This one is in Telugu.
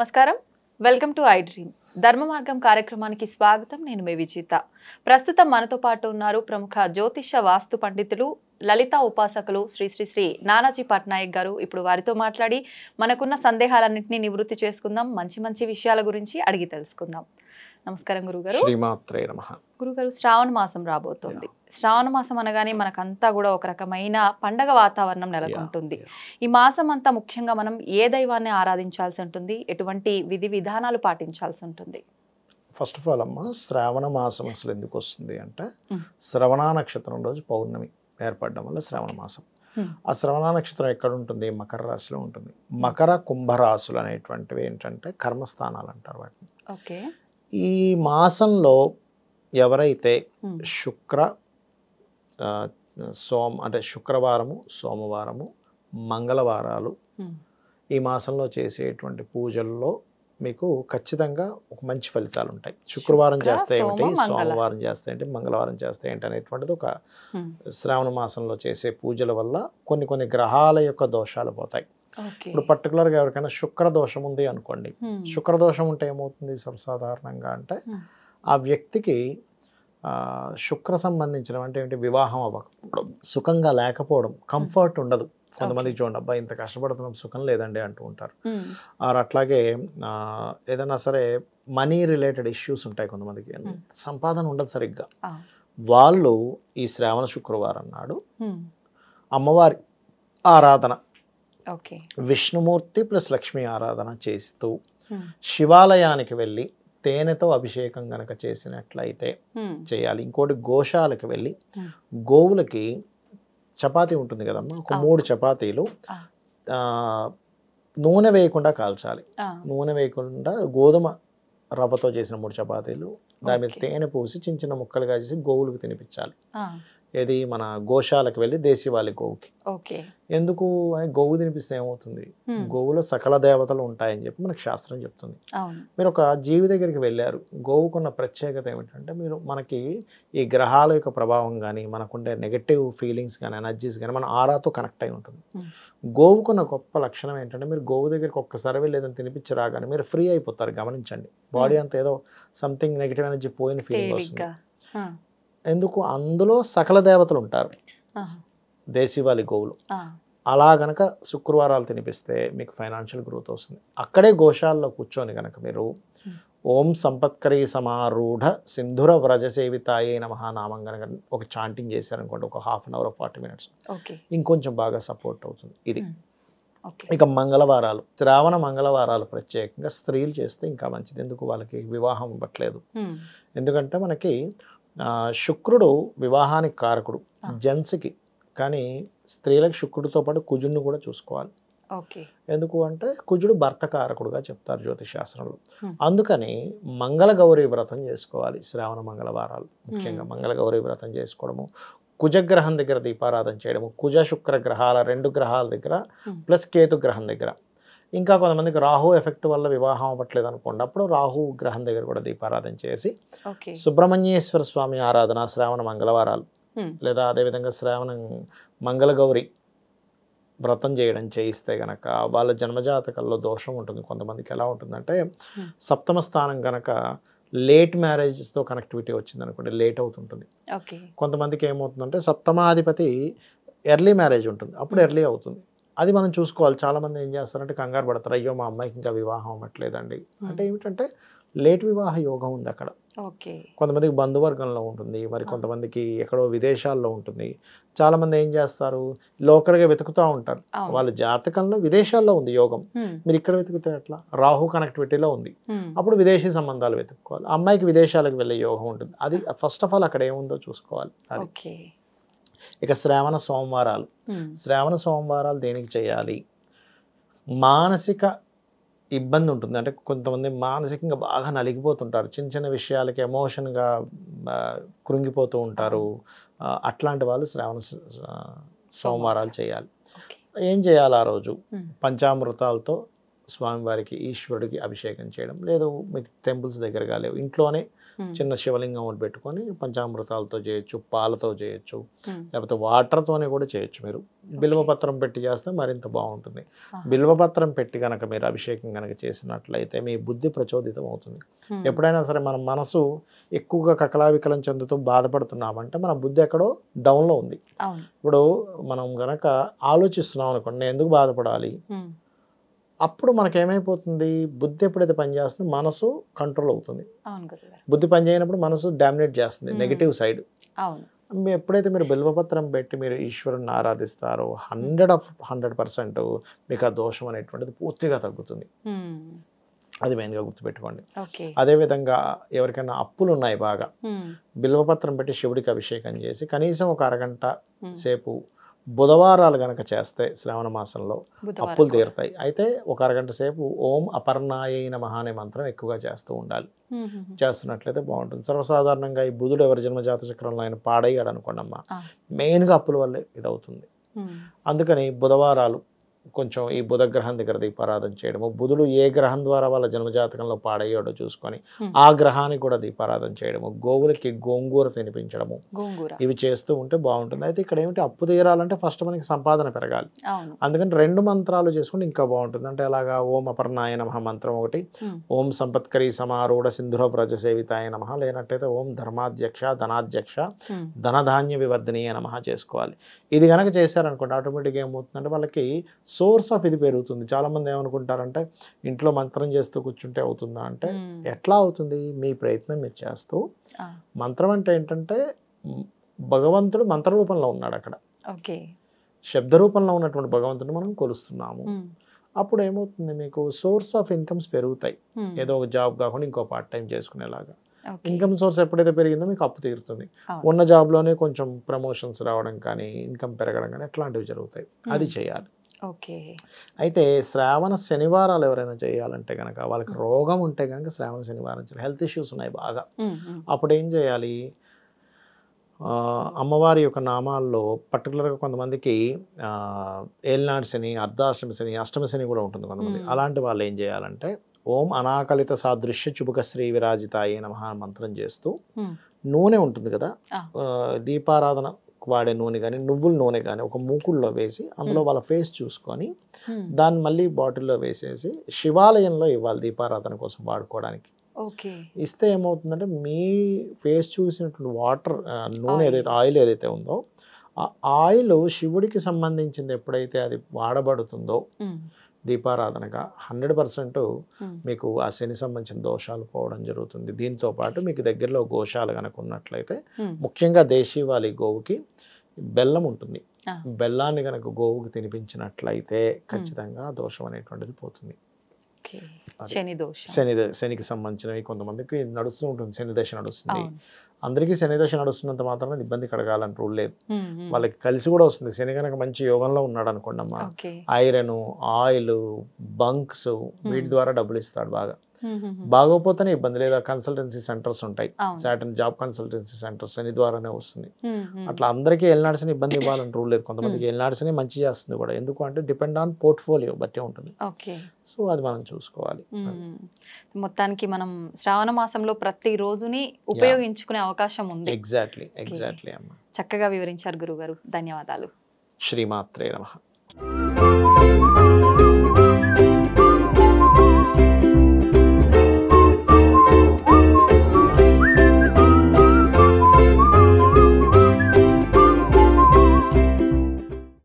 నమస్కారం వెల్కమ్ టు ఐ డ్రీమ్ ధర్మ మార్గం కార్యక్రమానికి స్వాగతం నేను మీ విజిత ప్రస్తుతం మనతో పాటు ఉన్నారు ప్రముఖ జ్యోతిష వాస్తు పండితులు లలిత ఉపాసకులు శ్రీ శ్రీ శ్రీ నానాజీ పట్నాయక్ గారు ఇప్పుడు వారితో మాట్లాడి మనకున్న సందేహాలన్నింటినీ నివృత్తి చేసుకుందాం మంచి మంచి విషయాల గురించి అడిగి తెలుసుకుందాం నమస్కారం గురుగారు శ్రీమాత్రే నమః గురుగారు శ్రావణ మాసం రాబోతోంది శ్రావణ మాసం అనగానే మనకంతా కూడా ఒక రకమైన పండగ వాతావరణం నెలకొంటుంది ఈ మాసం అంతా ముఖ్యంగా మనం ఏ దైవాన్ని ఆరాధించాల్సి ఉంటుంది ఎటువంటి విధి విధానాలు పాటించాల్సి ఉంటుంది ఫస్ట్ ఆఫ్ ఆల్ అమ్మ శ్రావణ మాసం అసలు ఎందుకు వస్తుంది అంటే శ్రవణ నక్షత్రం రోజు పౌర్ణమి ఏర్పడడం వల్ల శ్రావణ మాసం ఆ శ్రవణ నక్షత్రం ఎక్కడ ఉంటుంది మకర రాశిలో ఉంటుంది మకర కుంభరాశులు అనేటువంటివి ఏంటంటే కర్మస్థానాలు అంటారు వాటిని ఓకే ఈ మాసంలో ఎవరైతే అంటే శుక్రవారము సోమవారము మంగళవారాలు ఈ మాసంలో చేసేటువంటి పూజల్లో మీకు ఖచ్చితంగా ఒక మంచి ఫలితాలు ఉంటాయి శుక్రవారం చేస్తే ఏమిటి సోమవారం చేస్తే ఏంటి మంగళవారం చేస్తే ఏంటి అనేటువంటిది ఒక శ్రావణ మాసంలో చేసే పూజల వల్ల కొన్ని గ్రహాల యొక్క దోషాలు పోతాయి ఇప్పుడు పర్టికులర్గా ఎవరికైనా శుక్ర దోషం ఉంది అనుకోండి శుక్ర దోషం ఉంటే ఏమవుతుంది సర్వసాధారణంగా అంటే ఆ వ్యక్తికి శుక్ర సంబంధించిన అంటే ఏంటి వివాహం అవ్వకపోవడం సుఖంగా లేకపోవడం కంఫర్ట్ ఉండదు కొంతమందికి చూడండి అబ్బాయి ఇంత కష్టపడుతున్నాం సుఖం లేదండి అంటూ ఉంటారు అట్లాగే ఏదైనా సరే మనీ రిలేటెడ్ ఇష్యూస్ ఉంటాయి కొంతమందికి సంపాదన ఉండదు సరిగ్గా వాళ్ళు ఈ శ్రావణ శుక్రవారం నాడు అమ్మవారి ఆరాధన విష్ణుమూర్తి ప్లస్ లక్ష్మీ ఆరాధన చేస్తూ శివాలయానికి వెళ్ళి తేనెతో అభిషేకం గనక చేసినట్లయితే చేయాలి ఇంకోటి గోశాలకు వెళ్ళి గోవులకి చపాతీ ఉంటుంది కదమ్మా ఒక 3 చపాతీలు నూనె వేయకుండా కాల్చాలి నూనె వేయకుండా గోధుమ రవ్వతో చేసిన 3 చపాతీలు దాని మీద తేనె పూసి చిన్న ముక్కలుగా చేసి గోవులకు తినిపించాలి ఏది మన గోశాలకు వెళ్ళి దేశీవాలి గోవుకి ఎందుకు గోవు తినిపిస్తే ఏమవుతుంది గోవులో సకల దేవతలు ఉంటాయని చెప్పి మనకు శాస్త్రం చెప్తుంది మీరు ఒక జీవి దగ్గరికి వెళ్ళారు గోవుకున్న ప్రత్యేకత ఏమిటంటే మీరు మనకి ఈ గ్రహాల యొక్క ప్రభావం కానీ మనకుండే నెగటివ్ ఫీలింగ్స్ కానీ ఎనర్జీస్ కానీ మన ఆరాతో కనెక్ట్ అయి ఉంటుంది గోవుకున్న గొప్ప లక్షణం ఏంటంటే మీరు గోవు దగ్గరికి ఒక్కసారి వెళ్ళి ఏదైనా తినిపించి రాగానే మీరు ఫ్రీ అయిపోతారు గమనించండి బాడీ అంతా ఏదో సంథింగ్ నెగటివ్ ఎనర్జీ పోయిన ఫీలింగ్ వస్తుంది ఎందుకు అందులో సకల దేవతలు ఉంటారు దేశీవాలి గోవులు అలా గనక శుక్రవారాలు తినిపిస్తే మీకు ఫైనాన్షియల్ గ్రోత్ వస్తుంది అక్కడే గోశాలలో కూర్చొని కనుక మీరు ఓం సంపత్కరీ సమారూఢ సింధుర వ్రజ సేవితాయే నమః నామం కనుక ఒక చాంటింగ్ చేశారనుకోండి ఒక హాఫ్ అన్ అవర్ 40 minutes ఇంకొంచెం బాగా సపోర్ట్ అవుతుంది ఇది ఇక మంగళవారాలు శ్రావణ మంగళవారాలు ప్రత్యేకంగా స్త్రీలు చేస్తే ఇంకా మంచిది ఎందుకు వాళ్ళకి వివాహం ఇవ్వట్లేదు ఎందుకంటే మనకి శుక్రుడు వివాహానికి కారకుడు జెంట్స్కి కానీ స్త్రీలకు శుక్రుడితో పాటు కుజుడిని కూడా చూసుకోవాలి ఎందుకు అంటే కుజుడు భర్త కారకుడుగా చెప్తారు జ్యోతిష్ శాస్త్రంలో అందుకని మంగళ గౌరీ వ్రతం చేసుకోవాలి శ్రావణ మంగళవారాలు ముఖ్యంగా మంగళ గౌరీ వ్రతం చేసుకోవడము కుజగ్రహం దగ్గర దీపారాధన చేయడము కుజ శుక్ర గ్రహాల 2 గ్రహాల దగ్గర ప్లస్ కేతు గ్రహం దగ్గర ఇంకా కొంతమందికి రాహు ఎఫెక్ట్ వల్ల వివాహం అవ్వట్లేదు అనుకోండి అప్పుడు రాహు గ్రహం దగ్గర కూడా దీపారాధన చేసి సుబ్రహ్మణ్యేశ్వర స్వామి ఆరాధన శ్రావణ మంగళవారాలు లేదా అదేవిధంగా శ్రావణ మంగళగౌరి వ్రతం చేయిస్తే గనక వాళ్ళ జన్మజాతకాల్లో దోషం ఉంటుంది కొంతమందికి ఎలా ఉంటుందంటే సప్తమ స్థానం గనక లేట్ మ్యారేజ్తో కనెక్టివిటీ వచ్చింది అనుకోండి లేట్ అవుతుంటుంది కొంతమందికి ఏమవుతుందంటే సప్తమాధిపతి ఎర్లీ మ్యారేజ్ ఉంటుంది అప్పుడు ఎర్లీ అవుతుంది అది మనం చూసుకోవాలి చాలామంది ఏం చేస్తారంటే కంగారు పడతారు అయ్యో మా అమ్మాయికి ఇంకా వివాహం అవ్వట్లేదండి అంటే ఏమిటంటే లేట్ వివాహ యోగం ఉంది అక్కడ కొంతమందికి బంధువర్గంలో ఉంటుంది మరి కొంతమందికి ఎక్కడో విదేశాల్లో ఉంటుంది చాలామంది ఏం చేస్తారు లోకల్గా వెతుకుతూ ఉంటారు వాళ్ళ జాతకంలో విదేశాల్లో ఉంది యోగం మీరు ఇక్కడ వెతుకుతే ఎట్లా రాహు కనెక్టివిటీలో ఉంది అప్పుడు విదేశీ సంబంధాలు వెతుక్కోవాలి అమ్మాయికి విదేశాలకు వెళ్ళే యోగం ఉంటుంది అది ఫస్ట్ ఆఫ్ ఆల్ అక్కడ ఏముందో చూసుకోవాలి ఇక శ్రావణ సోమవారాలు దేనికి చేయాలి మానసిక ఇబ్బంది ఉంటుంది అంటే కొంతమంది మానసికంగా బాగా నలిగిపోతుంటారు చిన్న విషయాలకి ఎమోషన్గా కృంగిపోతూ ఉంటారు అట్లాంటి వాళ్ళు శ్రావణ సోమవారాలు చేయాలి ఏం చేయాలి ఆ రోజు పంచామృతాలతో స్వామివారికి ఈశ్వరుడికి అభిషేకం చేయడం లేదు మీకు టెంపుల్స్ దగ్గరగా లేవు ఇంట్లోనే చిన్న శివలింగం ఒకటి పెట్టుకొని పంచామృతాలతో చేయొచ్చు, పాలతో చేయొచ్చు, లేకపోతే వాటర్తోనే కూడా చేయొచ్చు. మీరు బిల్వపత్రం పెట్టి చేస్తే మరింత బాగుంటుంది. బిల్వపత్రం పెట్టి కనుక మీరు అభిషేకం కనుక చేసినట్లయితే మీ బుద్ధి ప్రచోదితం అవుతుంది. ఎప్పుడైనా సరే మన మనసు ఎక్కువగా కకలావికలం చెందుతూ బాధపడుతున్నామంటే మన బుద్ధి ఎక్కడో డౌన్లో ఉంది. ఇప్పుడు మనం గనక ఆలోచిస్తున్నాం అనుకోండి, నేను ఎందుకు బాధపడాలి, అప్పుడు మనకేమైపోతుంది, బుద్ధి ఎప్పుడైతే పనిచేస్తుందో మనసు కంట్రోల్ అవుతుంది. బుద్ధి పనిచేయనప్పుడు మనసు డామినేట్ చేస్తుంది, నెగిటివ్ సైడ్. ఎప్పుడైతే మీరు బిల్వపత్రం పెట్టి మీరు ఈశ్వరుని ఆరాధిస్తారో 100% మీకు ఆ దోషం అనేటువంటిది పూర్తిగా తగ్గుతుంది. అది మెయిన్గా గుర్తుపెట్టుకోండి. అదేవిధంగా ఎవరికైనా అప్పులు ఉన్నాయి బాగా, బిల్వపత్రం పెట్టి శివుడికి అభిషేకం చేసి కనీసం ఒక అరగంట సేపు బుధవారాలు గనక చేస్తే శ్రావణ మాసంలో అప్పులు తీరుతాయి. అయితే ఒక అరగంట సేపు ఓం అపర్ణాయ నమః అనే మంత్రం ఎక్కువగా చేస్తూ ఉండాలి. చేస్తున్నట్లయితే బాగుంటుంది. సర్వసాధారణంగా ఈ బుధుడు ఎవరి జన్మజాత చక్రంలో ఆయన పాడయ్యాడు అనుకోండి అమ్మా, మెయిన్గా అప్పుల వల్లే ఇదవుతుంది. అందుకని బుధవారాలు కొంచెం ఈ బుధ గ్రహం దగ్గర దీపారాధన చేయడము, బుధుడు ఏ గ్రహం ద్వారా వాళ్ళ జన్మజాతకంలో పాడయ్యాడో చూసుకొని ఆ గ్రహానికి కూడా దీపారాధన చేయడము, గోవులకి గోంగూర తినిపించడము, ఇవి చేస్తూ ఉంటే బాగుంటుంది. అయితే ఇక్కడ ఏమిటి, అప్పు తీరాలంటే ఫస్ట్ మనకి సంపాదన పెరగాలి. అందుకని 2 మంత్రాలు చేసుకుంటే ఇంకా బాగుంటుంది. అంటే అలాగా ఓం అపర్ణాయ నమః మంత్రం ఒకటి, ఓం సంపత్కరీ సమారూఢ సింధుర వ్రజ సేవితాయ నమః, లేనట్టయితే ఓం ధర్మాధ్యక్ష ధనాధ్యక్ష ధనధాన్య వివర్ధనీయ నమః చేసుకోవాలి. ఇది కనుక చేశారనుకోండి ఆటోమేటిక్గా ఏమవుతుందంటే వాళ్ళకి సోర్స్ ఆఫ్ ఇది పెరుగుతుంది. చాలామంది ఏమనుకుంటారంటే ఇంట్లో మంత్రం చేస్తూ కూర్చుంటే అవుతుందా అంటే, ఎట్లా అవుతుంది, మీ ప్రయత్నం మీరు చేస్తూ. మంత్రం అంటే ఏంటంటే భగవంతుడు మంత్ర రూపంలో ఉన్నాడు అక్కడ, శబ్ద రూపంలో ఉన్నటువంటి భగవంతుడిని మనం కొలుస్తున్నాము. అప్పుడు ఏమవుతుంది, మీకు సోర్స్ ఆఫ్ ఇన్కమ్స్ పెరుగుతాయి. ఏదో ఒక జాబ్ కాకుండా ఇంకో పార్ట్ టైం చేసుకునేలాగా ఇన్కమ్ సోర్స్ ఎప్పుడైతే పెరిగిందో మీకు అప్పు తీరుతుంది. ఉన్న జాబ్లోనే కొంచెం ప్రమోషన్స్ రావడం కానీ ఇన్కమ్ పెరగడం కానీ అట్లాంటివి జరుగుతాయి. అది చేయాలి. అయితే శ్రావణ శనివారాలు ఎవరైనా చేయాలంటే కనుక, వాళ్ళకి రోగం ఉంటే కనుక శ్రావణ శనివారం చేయాలి. హెల్త్ ఇష్యూస్ ఉన్నాయి బాగా, అప్పుడు ఏం చేయాలి, అమ్మవారి యొక్క నామాల్లో పర్టికులర్గా కొంతమందికి ఏలినాడు శని, అర్ధాష్టమి శని, అష్టమి శని కూడా ఉంటుంది కొంతమంది. అలాంటి వాళ్ళు ఏం చేయాలంటే ఓం అనాకలిత సాదృశ్య చుబుక శ్రీ విరాజితాయే నమః మంత్రం చేస్తూ, నూనె ఉంటుంది కదా, దీపారాధన వాడే నూనె కానీ నువ్వుల నూనె కానీ ఒక మూకుల్లో వేసి అందులో వాళ్ళ ఫేస్ చూసుకొని దాన్ని మళ్ళీ బాటిల్లో వేసేసి శివాలయంలో ఇవ్వాలి దీపారాధన కోసం వాడుకోవడానికి. ఇస్తే ఏమవుతుందంటే మీ ఫేస్ చూసినటువంటి వాటర్ నూనె ఏదైతే ఆయిల్ ఏదైతే ఉందో ఆ ఆయిల్ శివుడికి సంబంధించింది ఎప్పుడైతే అది వాడబడుతుందో దీపారాధనగా 100% మీకు ఆ శని సంబంధించిన దోషాలు పోవడం జరుగుతుంది. దీంతో పాటు మీకు దగ్గరలో గోశాల కనుక ఉన్నట్లయితే, ముఖ్యంగా దేశీవాలి గోవుకి బెల్లం ఉంటుంది, బెల్లాన్ని కనుక గోవుకి తినిపించినట్లయితే ఖచ్చితంగా దోషం అనేటువంటిది పోతుంది. శనికి సంబంధించినవి కొంతమందికి నడుస్తూ ఉంటుంది, శని దశ నడుస్తుంది. అందరికీ శని దశ నడుస్తున్నంత మాత్రం ఇబ్బంది కడగాలని రూల్ లేదు, వాళ్ళకి కలిసి కూడా వస్తుంది. శని కనుక మంచి యోగంలో ఉన్నాడు అనుకోండి అమ్మా, ఐరన్, ఆయిల్, బంక్స్ వీటి ద్వారా డబ్బులు ఇస్తాడు బాగా. బాగోపోతేనే ఇబ్బంది లేదా, కన్సల్టెన్సీ సెంటర్స్ ఉంటాయి, సాటర్న్ జాబ్ కన్సల్టెన్సీ సెంటర్స్ శని ద్వారానే వస్తుంది. అట్లా అందరికీ ఏలినాడ్స్ని ఇబ్బంది ఇవ్వాలని రూల్ లేదు, కొంతమందికి ఏలినాడ్స్ని మంచి చేస్తుంది కూడా. ఎందుకు అంటే డిపెండ్ ఆన్ పోర్ట్ఫోలియో బట్టి ఉంటుంది. సో అది మనం చూసుకోవాలి. మొత్తానికి మనం శ్రావణ మాసంలో ప్రతి రోజుని ఉపయోగించుకునే అవకాశం ఉంది. ఎగ్జాక్ట్లీ అమ్మా, చక్కగా వివరించారు గురుగారు. ధన్యవాదాలు. శ్రీమాత్రే నమః.